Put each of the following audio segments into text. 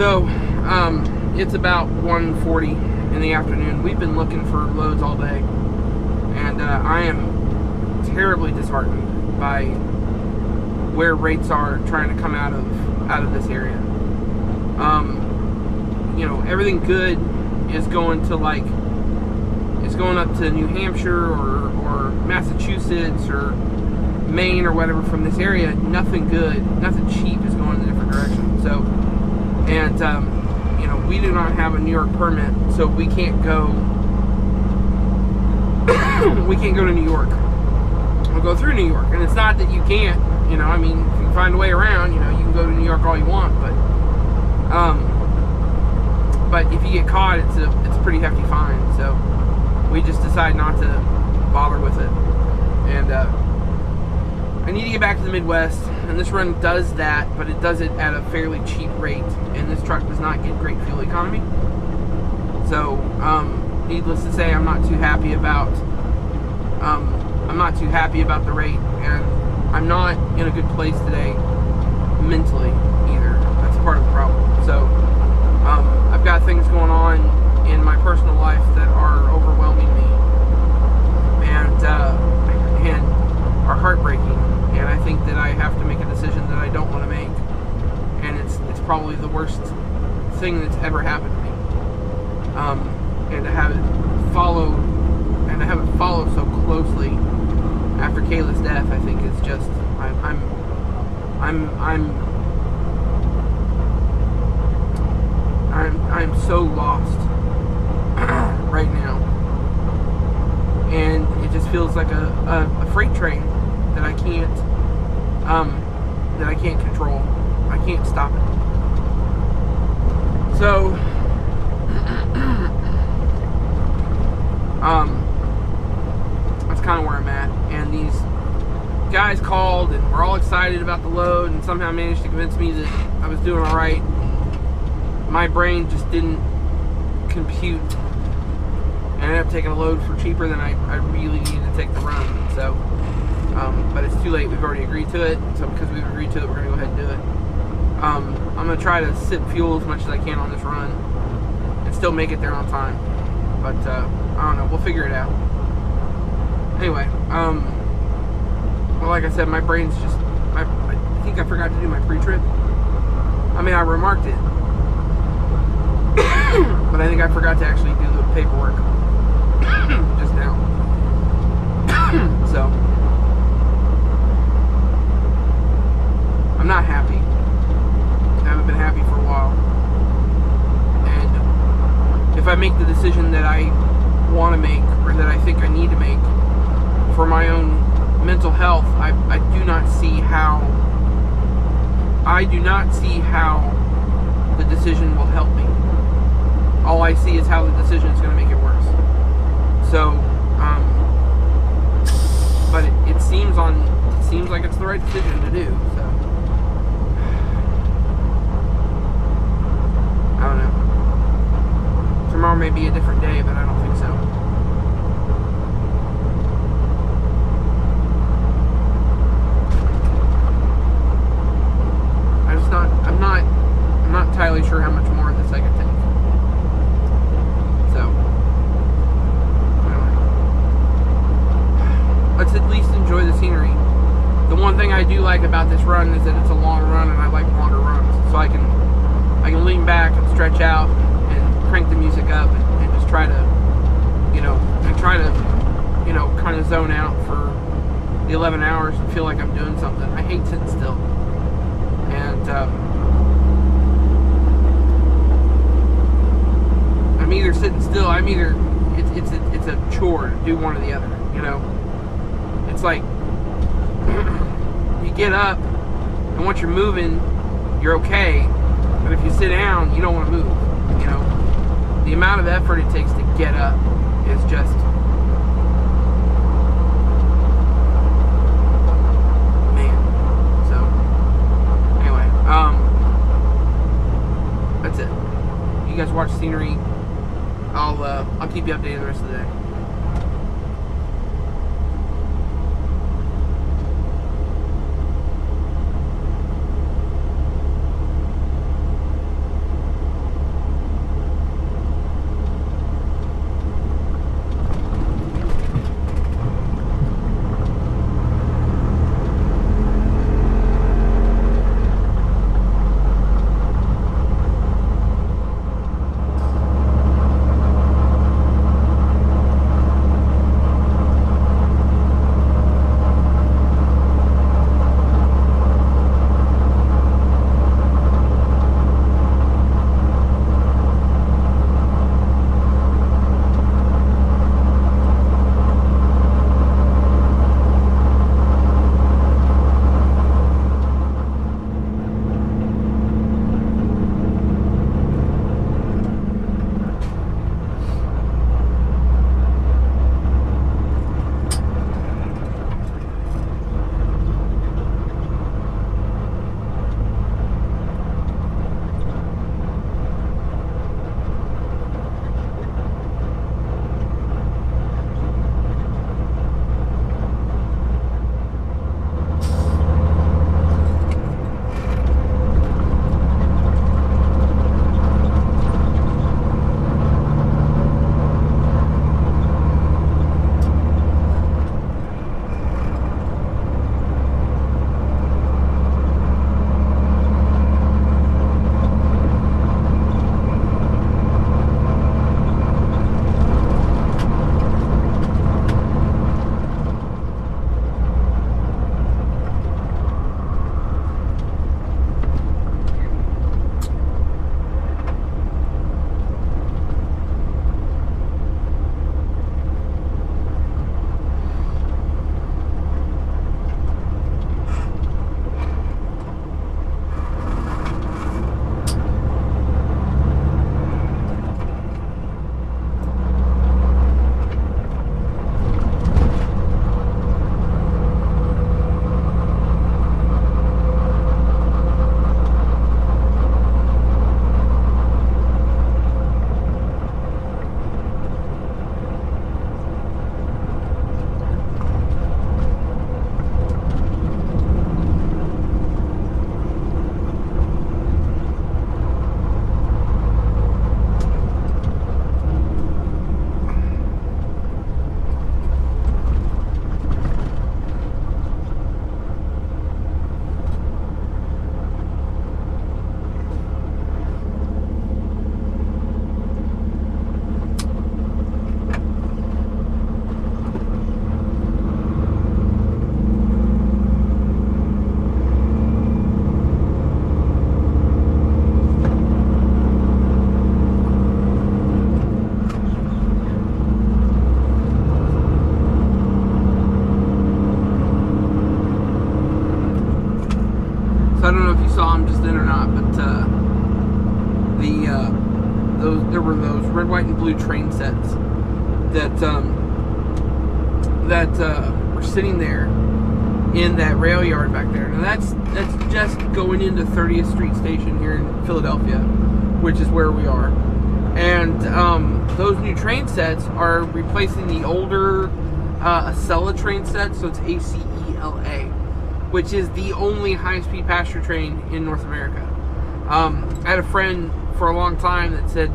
So, it's about 1:40 in the afternoon. We've been looking for loads all day, and I am terribly disheartened by where rates are trying to come out of this area. You know, everything good is going to going up to New Hampshire or Massachusetts or Maine or whatever from this area. Nothing good, nothing cheap is going in a different direction. So, and you know, we do not have a New York permit, so we can't go. We can't go to New York. We'll go through New York, and it's not that you can't. You know, I mean, if you can find a way around, you know, you can go to New York all you want, but if you get caught, it's a pretty hefty fine. So we just decide not to bother with it. And I need to get back to the Midwest, and this run does that, but it does it at a fairly cheap rate, and this truck does not get great fuel economy. So, needless to say, I'm not too happy about the rate, and I'm not in a good place today mentally either. That's part of the problem. So, I've got things going on in my personal life that are overwhelming me, and are heartbreaking. And I think that I have to make a decision that I don't want to make, and it's probably the worst thing that's ever happened to me. And to have it follow so closely after Kayla's death, I think is just I'm so lost right now, and it just feels like a freight train that I can't control. I can't stop it. So that's kind of where I'm at. And these guys called, and we're all excited about the load, and somehow managed to convince me that I was doing all right. My brain just didn't compute. I ended up taking a load for cheaper than I really needed to take the run. So, but it's too late. We've already agreed to it. So because we've agreed to it, we're going to go ahead and do it. I'm going to try to sip fuel as much as I can on this run and still make it there on time. But I don't know. We'll figure it out. Anyway, well, like I said, my brain's just... I think I forgot to do my pre-trip. I mean, I remarked it. But I think I forgot to actually do the paperwork just now. So, I'm not happy. I haven't been happy for a while. And if I make the decision that I want to make, or that I think I need to make for my own mental health, I do not see how the decision will help me. All I see is how the decision is going to make it worse. So, but it seems like it's the right decision to do. So, I don't know. Tomorrow may be a different day, but I don't think so. I'm not entirely sure how much more of this I can take. So, anyway, let's at least enjoy the scenery. The one thing I do like about this run is that it's a long run, and I like longer runs, so I can lean back and stretch out and crank the music up and just try to, kind of zone out for the 11 hours and feel like I'm doing something. I hate sitting still, and I'm either sitting still. It's a chore to do one or the other. You know, it's like you get up, and once you're moving, you're okay. But if you sit down, you don't want to move. You know, the amount of effort it takes to get up is just man. So anyway, that's it. You guys watch scenery. I'll keep you updated the rest of the day. red, white, and blue train sets that were sitting there in that rail yard back there. Now that's just going into 30th Street Station here in Philadelphia, which is where we are. And those new train sets are replacing the older Acela train set, so it's ACELA, which is the only high-speed passenger train in North America. I had a friend for a long time that said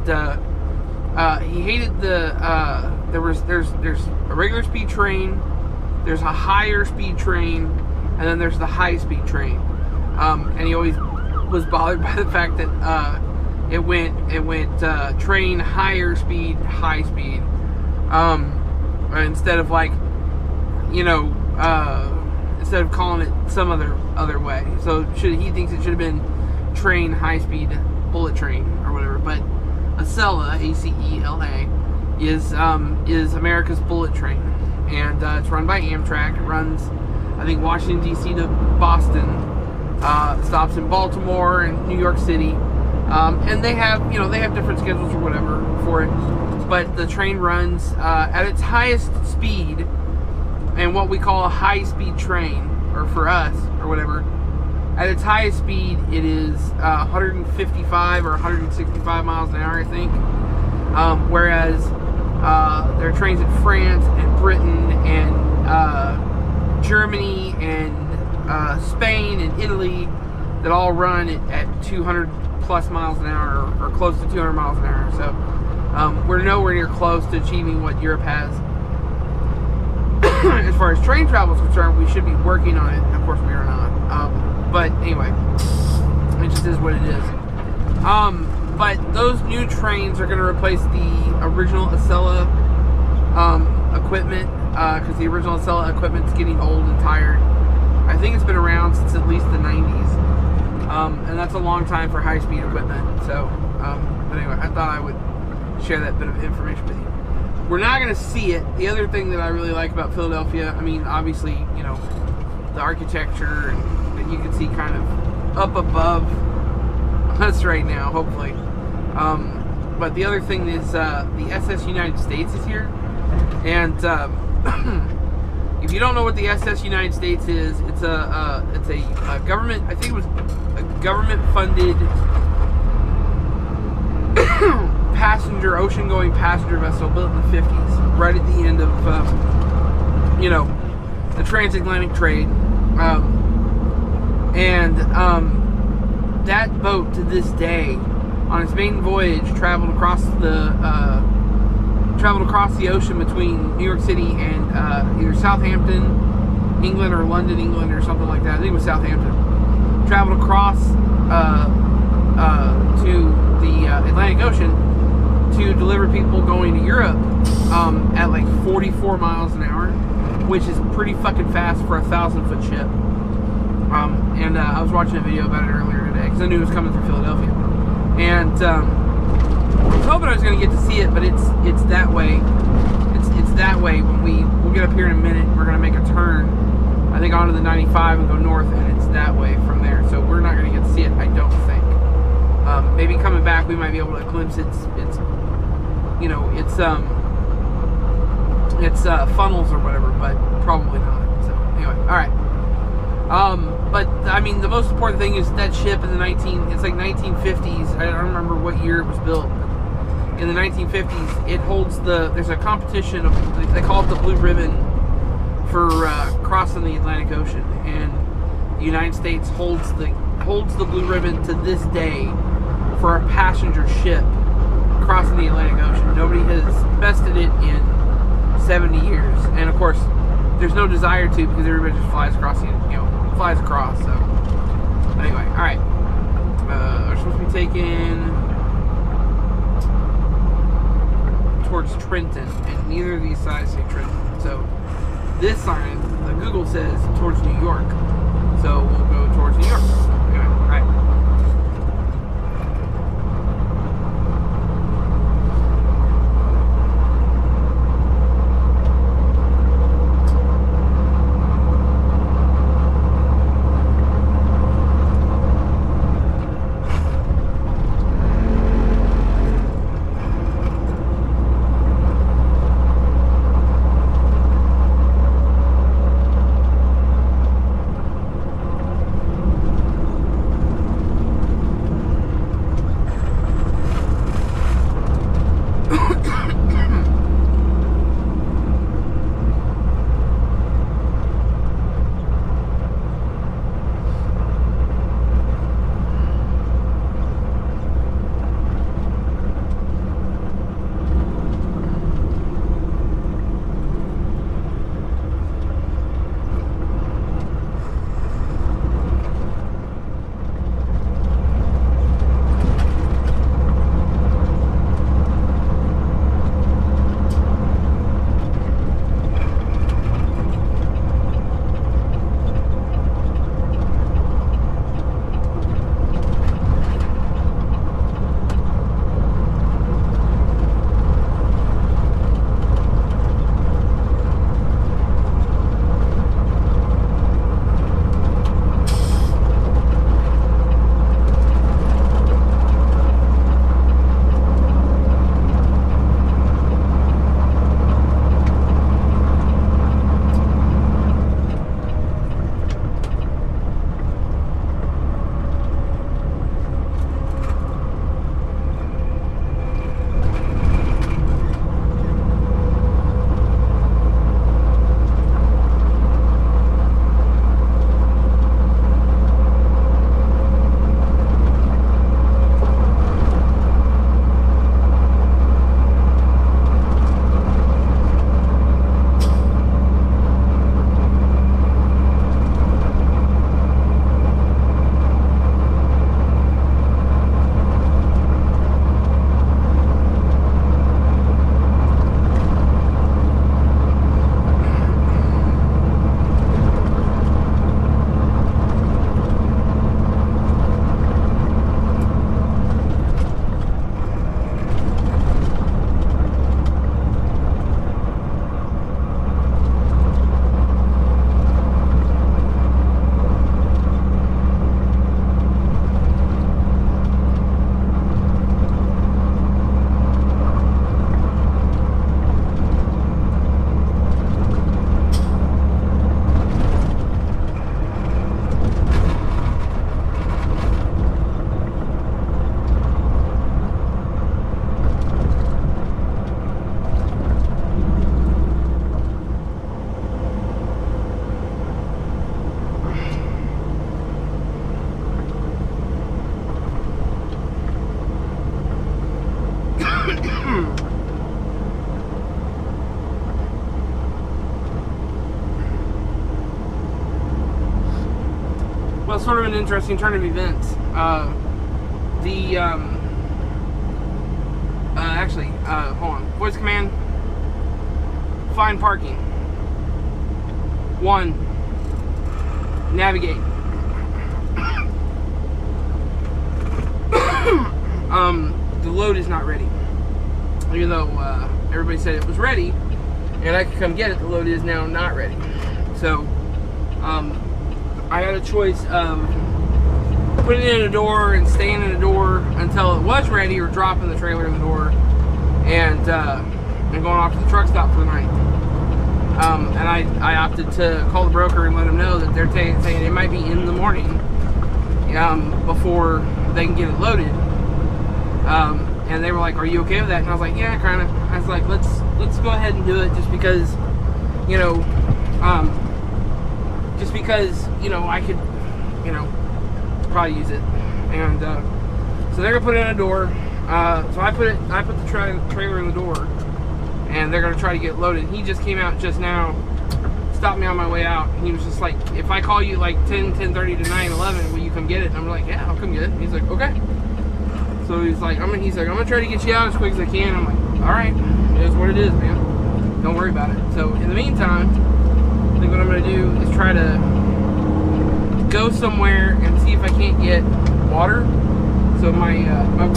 he hated there's a regular speed train, there's a higher speed train, and then there's the high speed train. And he always was bothered by the fact that it went train higher speed, high speed, instead of like, instead of calling it some other way. So he thinks it should have been train high speed bullet train or whatever. But Acela, ACELA, is America's bullet train, and it's run by Amtrak. It runs, I think, Washington D.C. to Boston, stops in Baltimore and New York City, and they have different schedules or whatever for it. But the train runs at its highest speed, and what we call a high-speed train, or for us or whatever. At its highest speed, it is 155 or 165 miles an hour, I think. Whereas there are trains in France and Britain and Germany and Spain and Italy that all run at 200 plus miles an hour, or close to 200 miles an hour. So we're nowhere near close to achieving what Europe has. As far as train travel is concerned, we should be working on it. Of course, we are not. But anyway, it just is what it is. But those new trains are going to replace the original Acela equipment, because the original Acela equipment is getting old and tired. I think it's been around since at least the 90s, and that's a long time for high-speed equipment. So, but anyway, I thought I would share that bit of information with you. We're not going to see it. The other thing that I really like about Philadelphia, I mean, obviously, the architecture, and that you can see kind of up above us right now, hopefully. But the other thing is the SS United States is here, and if you don't know what the SS United States is, it's a government. I think it was a government-funded ocean-going passenger vessel built in the 50s, right at the end of the transatlantic trade. That boat to this day, on its maiden voyage, traveled across the ocean between New York City and either Southampton, England, or London, England, or something like that. I think it was Southampton. Traveled across to the Atlantic Ocean to deliver people going to Europe at like 44 miles an hour, which is pretty fucking fast for a 1,000-foot ship. I was watching a video about it earlier today because I knew it was coming through Philadelphia, and I was hoping I was going to get to see it, but it's that way. It's that way when we'll get up here in a minute. We're going to make a turn, I think, onto the 95 and go north, and it's that way from there. So we're not going to get to see it, I don't think. Maybe coming back, we might be able to glimpse its funnels or whatever, but probably not. So anyway, all right. But I mean, the most important thing is that ship in the 1950s. I don't remember what year it was built. But in the 1950s, it holds there's a competition of, they call it the Blue Ribbon, for crossing the Atlantic Ocean, and the United States holds the Blue Ribbon to this day for a passenger ship crossing the Atlantic Ocean. Nobody has bested it in 70 years, and of course, there's no desire to, because everybody just flies across. So anyway, all right. We're supposed to be taking towards Trenton, and neither of these signs say Trenton. So this sign, the Google says towards New York. So we'll go towards New York. Anyway, all right. sort of an interesting turn of events. Actually, hold on. Voice command. Find parking. 1. Navigate. The load is not ready. Even though everybody said it was ready, and I could come get it, the load is now not ready. So, I had a choice of putting it in a door and staying in a door until it was ready, or dropping the trailer in the door and going off to the truck stop for the night. And I opted to call the broker and let them know that they're saying it might be in the morning before they can get it loaded. And they were like, "Are you okay with that?" And I was like, "Yeah, kind of." I was like, "Let's go ahead and do it, just because, you know, I could, probably use it." And so they're gonna put it in a door. So I put the trailer in the door, and they're gonna try to get it loaded. He just came out just now, stopped me on my way out, and he was just like, "If I call you like 10:30 to 9:11, will you come get it?" And I'm like, "Yeah, I'll come get it." And he's like, "Okay." So he's like, I'm gonna try to get you out as quick as I can. I'm like, all right, it is what it is, man. Don't worry about it. So in the meantime, I think what I'm gonna do is try to go somewhere and see if I can't get water. So my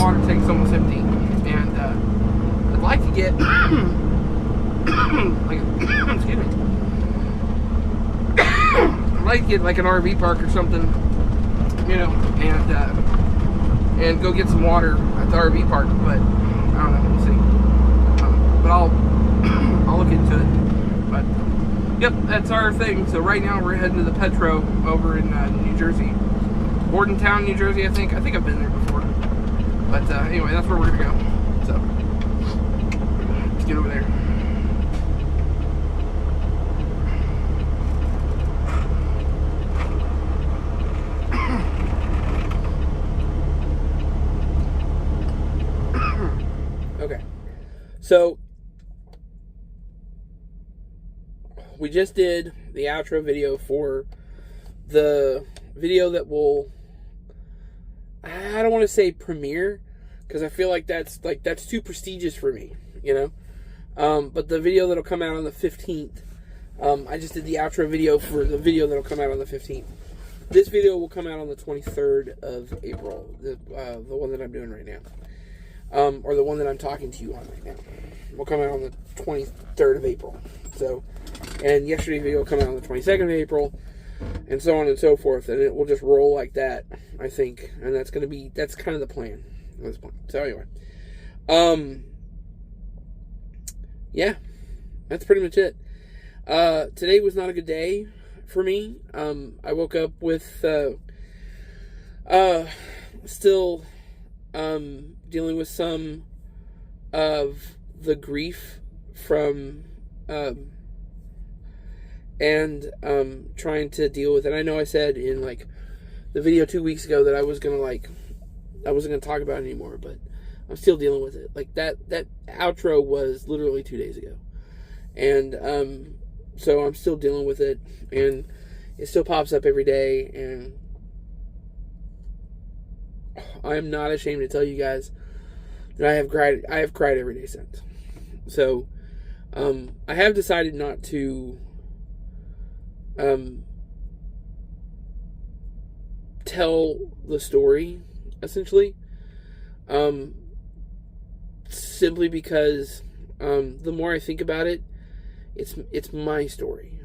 water tank's almost empty, and I'd like to get excuse me. I'd like to get like an RV park or something, and go get some water at the RV park, but I don't know, we'll see. But I'll look into it. But yep, that's our thing. So right now we're heading to the Petro over in New Jersey, Bordentown, New Jersey. I think I've been there before. But anyway, that's where we're gonna go. So let's get over there. Okay, so we just did the outro video for the video that will, I don't want to say premiere, because I feel like that's too prestigious for me, but the video that'll come out on the 15th, I just did the outro video for the video that'll come out on the 15th. This video will come out on the 23rd of April, the one that I'm doing right now. Or the one that I'm talking to you on right now. Will come out on the 23rd of April. So, and yesterday's video will come out on the 22nd of April, and so on and so forth. And it will just roll like that, I think. And that's kind of the plan at this point. So anyway, yeah, that's pretty much it. Today was not a good day for me. I woke up with still dealing with some of the grief from and trying to deal with it. I know I said in like the video 2 weeks ago that I wasn't gonna talk about it anymore, but I'm still dealing with it. Like that outro was literally 2 days ago, and so I'm still dealing with it, and it still pops up every day, and I am not ashamed to tell you guys that I have cried every day since. So I have decided not to tell the story, essentially, simply because the more I think about it, it's my story,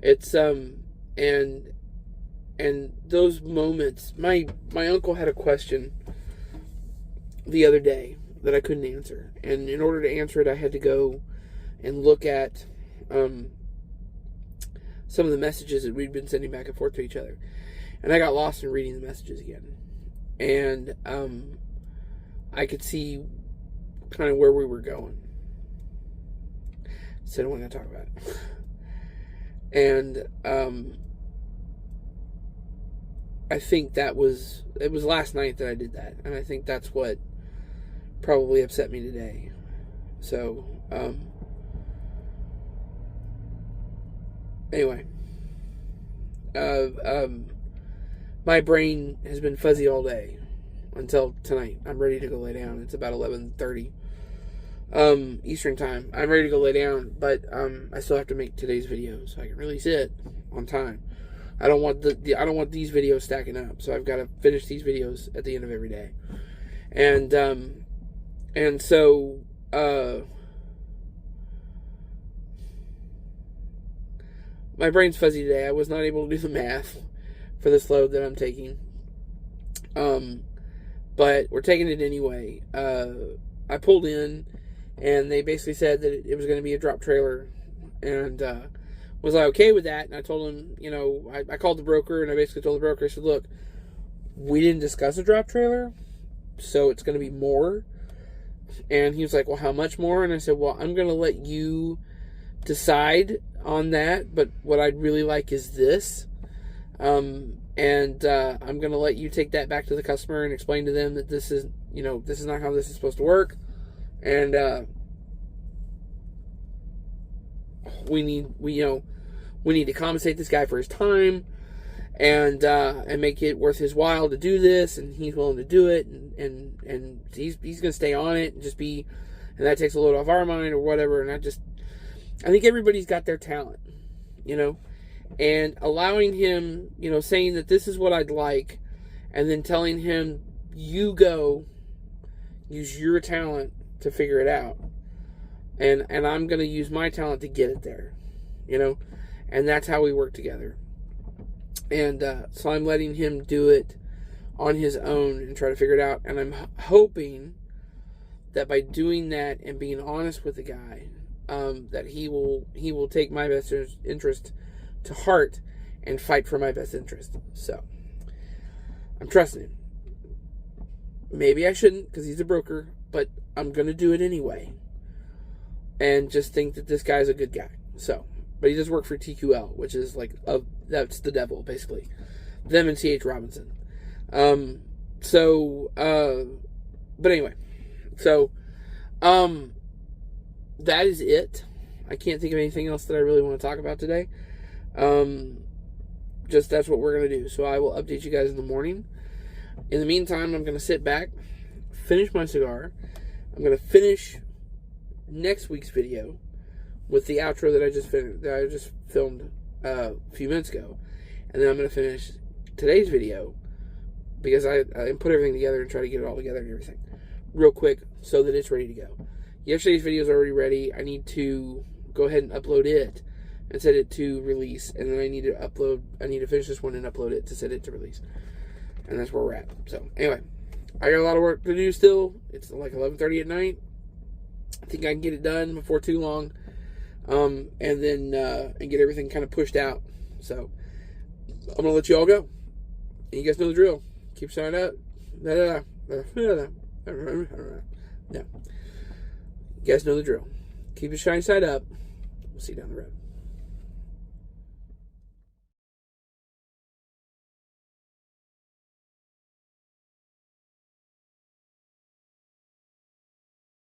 it's and those moments, my uncle had a question the other day that I couldn't answer, and in order to answer it, I had to go and look at some of the messages that we'd been sending back and forth to each other, and I got lost in reading the messages again, and I could see kind of where we were going, so I don't want to talk about it. And I think it was last night that I did that, and I think that's what probably upset me today. So anyway, my brain has been fuzzy all day until tonight. I'm ready to go lay down. It's about 11:30 Eastern time. I'm ready to go lay down, but I still have to make today's video so I can release it on time. I don't want I don't want these videos stacking up, so I've got to finish these videos at the end of every day. And so my brain's fuzzy today. I was not able to do the math for this load that I'm taking. But we're taking it anyway. I pulled in, and they basically said that it was going to be a drop trailer, and was I okay with that? And I told him, you know, I called the broker, and I basically told the broker, I said, look, we didn't discuss a drop trailer, so it's going to be more. And he was like, well, how much more? And I said, well, I'm going to let you decide on that, but what I'd really like is this. And I'm going to let you take that back to the customer and explain to them that this is, you know, this is not how this is supposed to work. And we need to compensate this guy for his time, and make it worth his while to do this, and he's willing to do it, and he's going to stay on it and just be, and that takes a load off our mind or whatever. And I think everybody's got their talent, you know, and allowing him, you know, saying that this is what I'd like, and then telling him, you go use your talent to figure it out, and I'm going to use my talent to get it there, you know, and that's how we work together. And so I'm letting him do it on his own and try to figure it out, and I'm hoping that by doing that and being honest with the guy, that he will take my best interest to heart and fight for my best interest. So I'm trusting him. Maybe I shouldn't, because he's a broker, but I'm going to do it anyway, and just think that this guy's a good guy. So, but he does work for TQL, which is like that's the devil, basically, them and CH Robinson. But anyway, so that is it. I can't think of anything else that I really want to talk about today. Just that's what we're going to do. So I will update you guys in the morning. In the meantime, I'm going to sit back, finish my cigar. I'm going to finish next week's video with the outro that I just filmed a few minutes ago. And then I'm going to finish today's video, because I put everything together and try to get it all together and everything real quick so that it's ready to go. Yesterday's video is already ready. I need to go ahead and upload it and set it to release, and then I need to finish this one and upload it to set it to release. And that's where we're at. So anyway, I got a lot of work to do still. It's like 11:30 at night. I think I can get it done before too long, and then and get everything kind of pushed out. So I'm gonna let you all go. And you guys know the drill. Keep signing up. No. You guys know the drill. Keep your shiny side up. We'll see you down the road.